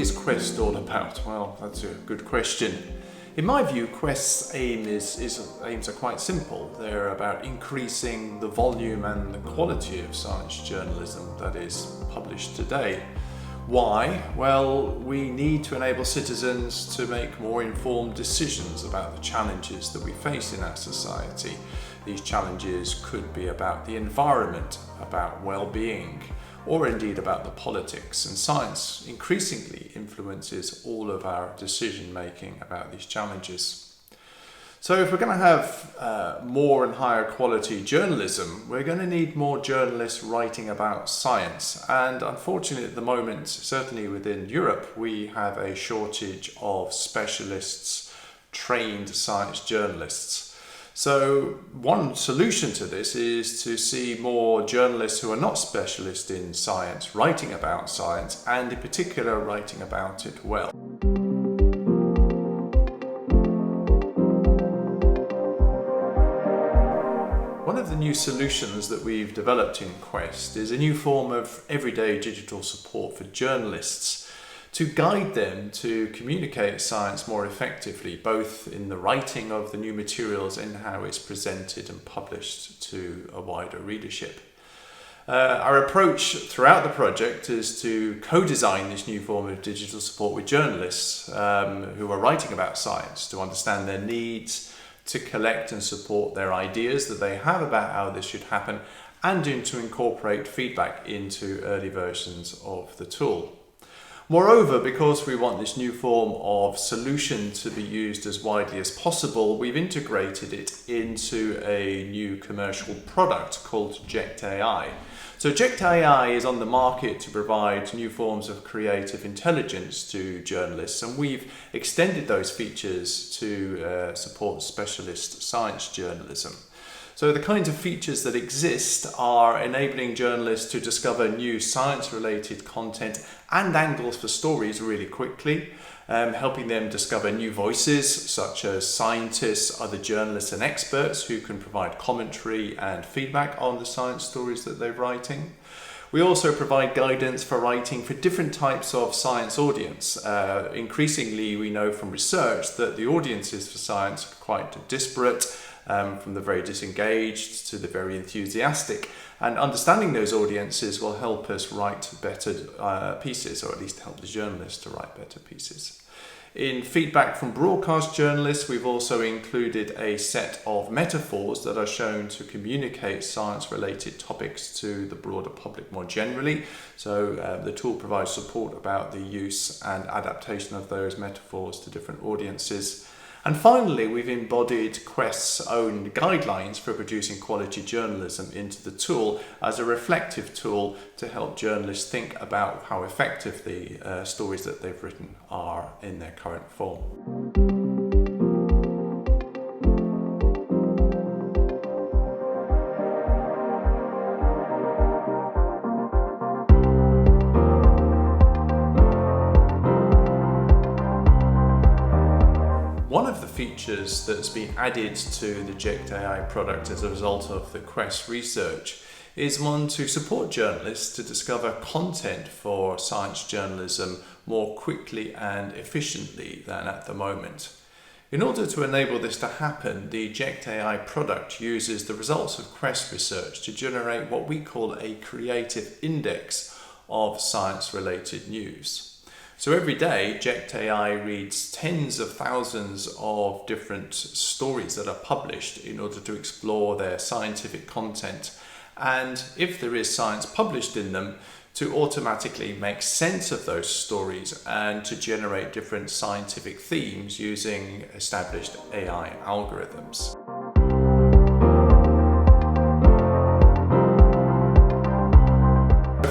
is Quest all about? Well, that's a good question. In my view, Quest's aims are quite simple. They're about increasing the volume and the quality of science journalism that is published today. Why? Well, we need to enable citizens to make more informed decisions about the challenges that we face in our society. These challenges could be about the environment, about well-being, or indeed about the politics. And science increasingly influences all of our decision-making about these challenges. So if we're going to have more and higher quality journalism, we're going to need more journalists writing about science. And unfortunately at the moment, certainly within Europe, we have a shortage of specialists, trained science journalists. So one solution to this is to see more journalists who are not specialists in science writing about science, and in particular writing about it well. One of the new solutions that we've developed in Quest is a new form of everyday digital support for journalists to guide them to communicate science more effectively, both in the writing of the new materials and how it's presented and published to a wider readership. Our approach throughout the project is to co-design this new form of digital support with journalists who are writing about science, to understand their needs, to collect and support their ideas that they have about how this should happen, and to incorporate feedback into early versions of the tool. Moreover, because we want this new form of solution to be used as widely as possible, we've integrated it into a new commercial product called JECT.AI. So JECT.AI is on the market to provide new forms of creative intelligence to journalists, and we've extended those features to support specialist science journalism. So the kinds of features that exist are enabling journalists to discover new science-related content and angles for stories really quickly, helping them discover new voices such as scientists, other journalists and experts who can provide commentary and feedback on the science stories that they're writing. We also provide guidance for writing for different types of science audience. Increasingly, we know from research that the audiences for science are quite disparate, from the very disengaged to the very enthusiastic, and understanding those audiences will help us write better pieces, or at least help the journalists to write better pieces. In feedback from broadcast journalists, we've also included a set of metaphors that are shown to communicate science-related topics to the broader public more generally. So the tool provides support about the use and adaptation of those metaphors to different audiences. And finally, we've embodied Quest's own guidelines for producing quality journalism into the tool as a reflective tool to help journalists think about how effective the stories that they've written are in their current form. One of the features that's been added to the JECT.AI product as a result of the Quest research is one to support journalists to discover content for science journalism more quickly and efficiently than at the moment. In order to enable this to happen, the JECT.AI product uses the results of Quest research to generate what we call a creative index of science-related news. So every day, JECT.AI reads tens of thousands of different stories that are published in order to explore their scientific content. And if there is science published in them, to automatically make sense of those stories and to generate different scientific themes using established AI algorithms.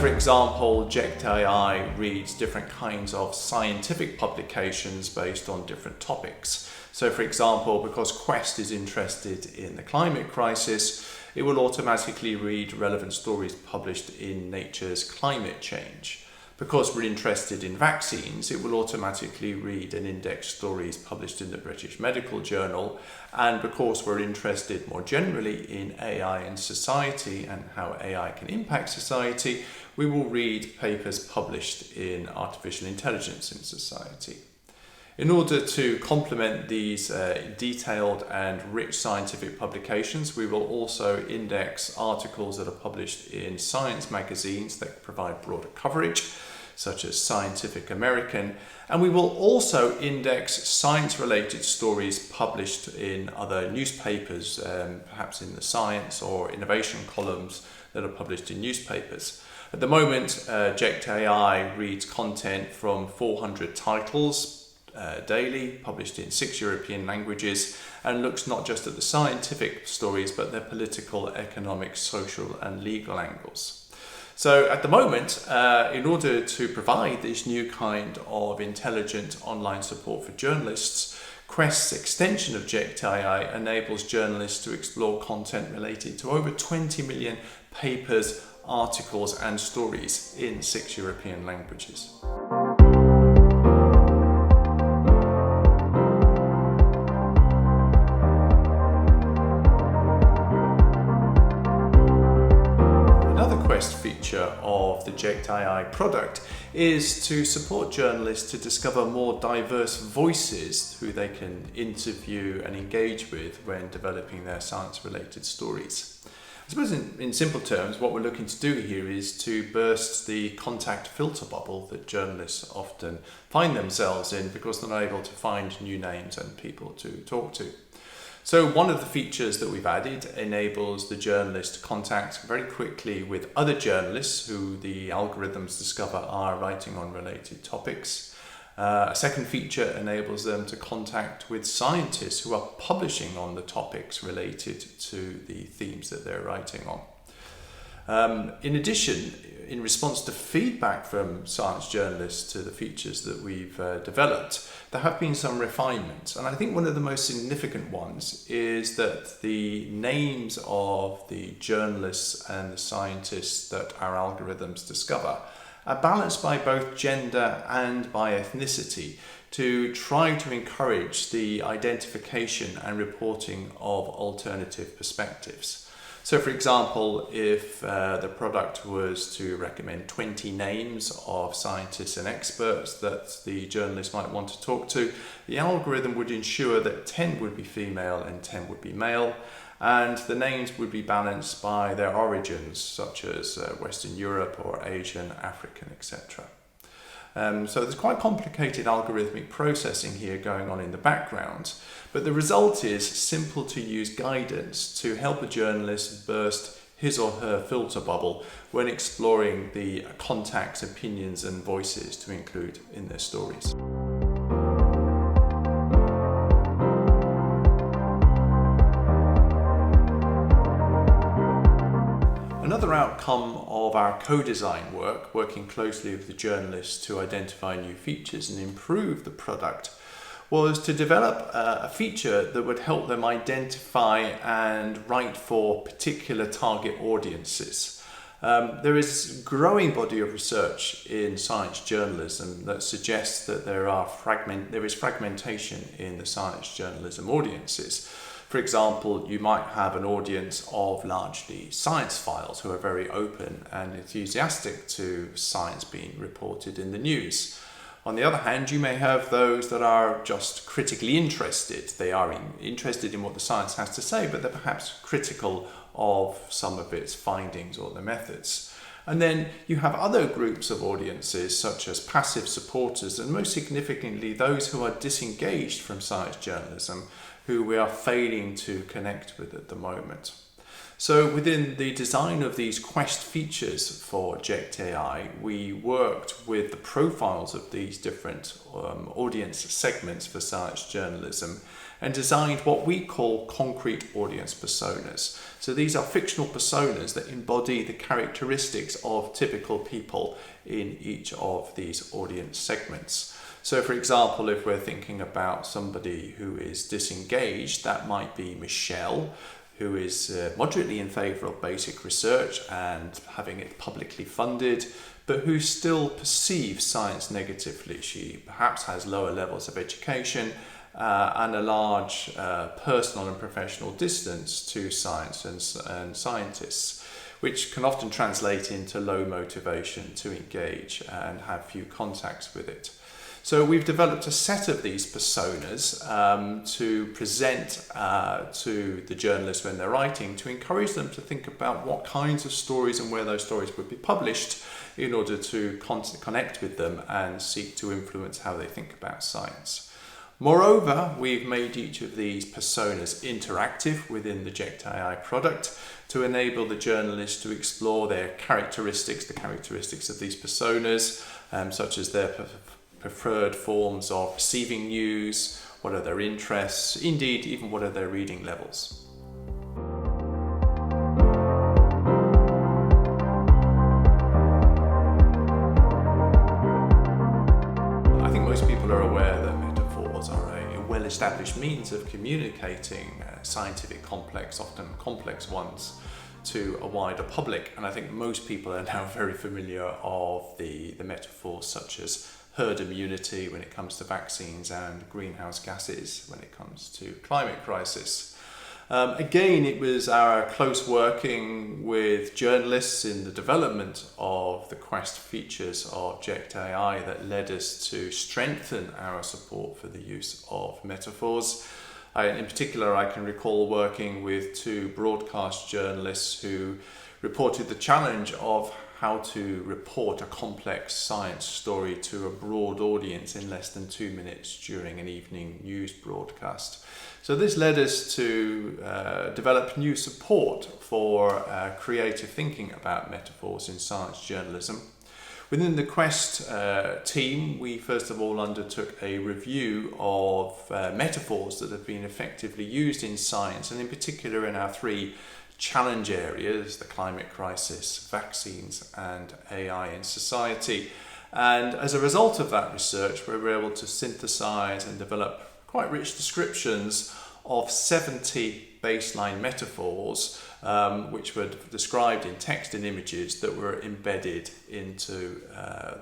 For example, JECT.AI reads different kinds of scientific publications based on different topics. So for example, because Quest is interested in the climate crisis, it will automatically read relevant stories published in Nature's Climate Change. Because we're interested in vaccines, it will automatically read and index stories published in the British Medical Journal. And because we're interested more generally in AI and society and how AI can impact society, we will read papers published in artificial intelligence in society. In order to complement these detailed and rich scientific publications, we will also index articles that are published in science magazines that provide broader coverage, such as Scientific American, and we will also index science-related stories published in other newspapers, perhaps in the science or innovation columns that are published in newspapers. At the moment, JECT.AI reads content from 400 titles daily, published in 6 European languages, and looks not just at the scientific stories, but their political, economic, social, and legal angles. So at the moment, in order to provide this new kind of intelligent online support for journalists, Quest's extension of JECT.AI enables journalists to explore content related to over 20 million papers, articles, and stories in 6 European languages. Feature of the JECT.AI product is to support journalists to discover more diverse voices who they can interview and engage with when developing their science-related stories. I suppose in simple terms, what we're looking to do here is to burst the contact filter bubble that journalists often find themselves in because they're not able to find new names and people to talk to. So one of the features that we've added enables the journalist to contact very quickly with other journalists who the algorithms discover are writing on related topics. A second feature enables them to contact with scientists who are publishing on the topics related to the themes that they're writing on. In addition, in response to feedback from science journalists to the features that we've developed, there have been some refinements. And I think one of the most significant ones is that the names of the journalists and the scientists that our algorithms discover are balanced by both gender and by ethnicity to try to encourage the identification and reporting of alternative perspectives. So for example, if the product was to recommend 20 names of scientists and experts that the journalist might want to talk to, the algorithm would ensure that 10 would be female and 10 would be male, and the names would be balanced by their origins, such as Western Europe or Asian, African, etc. So there's quite complicated algorithmic processing here going on in the background, but the result is simple to use guidance to help a journalist burst his or her filter bubble when exploring the contacts, opinions and voices to include in their stories. Another outcome of our co-design work, working closely with the journalists to identify new features and improve the product, was to develop a feature that would help them identify and write for particular target audiences. There is a growing body of research in science journalism that suggests that there is fragmentation in the science journalism audiences. For example, you might have an audience of largely science files who are very open and enthusiastic to science being reported in the news. On the other hand, you may have those that are just critically interested. They are interested in what the science has to say, but they're perhaps critical of some of its findings or the methods. And then you have other groups of audiences, such as passive supporters, and most significantly, those who are disengaged from science journalism, who we are failing to connect with at the moment. So within the design of these Quest features for JECT.AI, we worked with the profiles of these different audience segments for science journalism and designed what we call concrete audience personas. So these are fictional personas that embody the characteristics of typical people in each of these audience segments. So for example, if we're thinking about somebody who is disengaged, that might be Michelle, who is moderately in favour of basic research and having it publicly funded, but who still perceives science negatively. She perhaps has lower levels of education and a large personal and professional distance to science and scientists, which can often translate into low motivation to engage and have few contacts with it. So we've developed a set of these personas to present to the journalists when they're writing, to encourage them to think about what kinds of stories and where those stories would be published in order to connect with them and seek to influence how they think about science. Moreover, we've made each of these personas interactive within the JECT.AI product to enable the journalists to explore their characteristics, the characteristics of these personas, such as their preferred forms of receiving news, what are their interests, indeed even what are their reading levels. I think most people are aware that metaphors are a well-established means of communicating scientific complex, often complex ones, to a wider public, and I think most people are now very familiar of the metaphors such as herd immunity when it comes to vaccines and greenhouse gases when it comes to climate crisis. Again, it was our close working with journalists in the development of the Quest features of JECT.AI that led us to strengthen our support for the use of metaphors. In particular, I can recall working with two broadcast journalists who reported the challenge of how to report a complex science story to a broad audience in less than 2 minutes during an evening news broadcast. So this led us to develop new support for creative thinking about metaphors in science journalism. Within the Quest team, we first of all undertook a review of metaphors that have been effectively used in science, and in particular in our 3 challenge areas: the climate crisis, vaccines, and AI in society. And as a result of that research, we were able to synthesize and develop quite rich descriptions of 70 baseline metaphors, which were described in text and images that were embedded into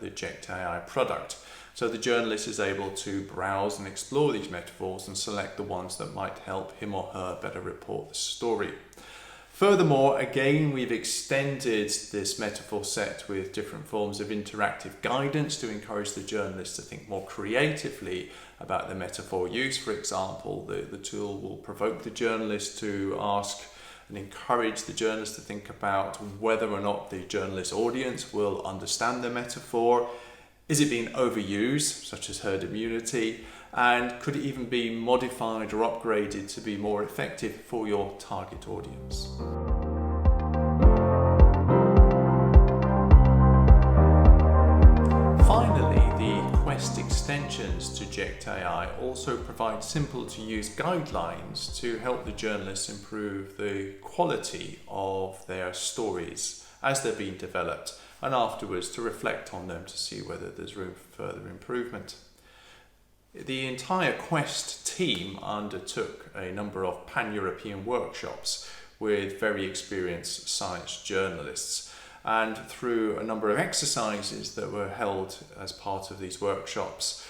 the JECT.AI product. So the journalist is able to browse and explore these metaphors and select the ones that might help him or her better report the story. Furthermore, again, we've extended this metaphor set with different forms of interactive guidance to encourage the journalist to think more creatively about the metaphor use. For example, the tool will provoke the journalist to ask and encourage the journalist to think about whether or not the journalist audience will understand the metaphor. Is it being overused, such as herd immunity? And could it even be modified or upgraded to be more effective for your target audience? Finally, the Quest extensions to JECT.AI also provide simple to use guidelines to help the journalists improve the quality of their stories as they're being developed, and afterwards to reflect on them to see whether there's room for further improvement. The entire Quest team undertook a number of pan-European workshops with very experienced science journalists, and through a number of exercises that were held as part of these workshops,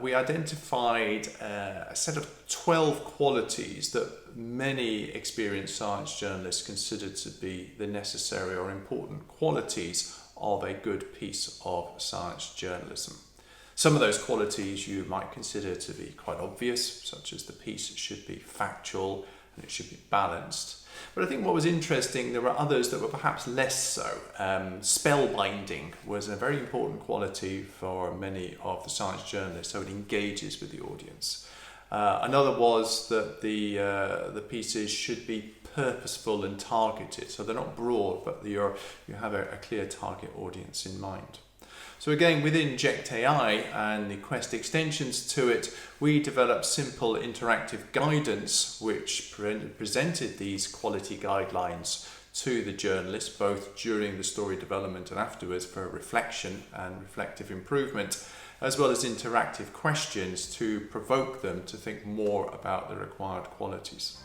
we identified a set of 12 qualities that many experienced science journalists considered to be the necessary or important qualities of a good piece of science journalism. Some of those qualities you might consider to be quite obvious, such as the piece should be factual and it should be balanced. But I think what was interesting, there were others that were perhaps less so. Spellbinding was a very important quality for many of the science journalists, so it engages with the audience. Another was that the pieces should be purposeful and targeted, so they're not broad, but you have a clear target audience in mind. So again, within JECT.AI and the Quest extensions to it, we developed simple interactive guidance which presented these quality guidelines to the journalists, both during the story development and afterwards, for reflection and reflective improvement, as well as interactive questions to provoke them to think more about the required qualities.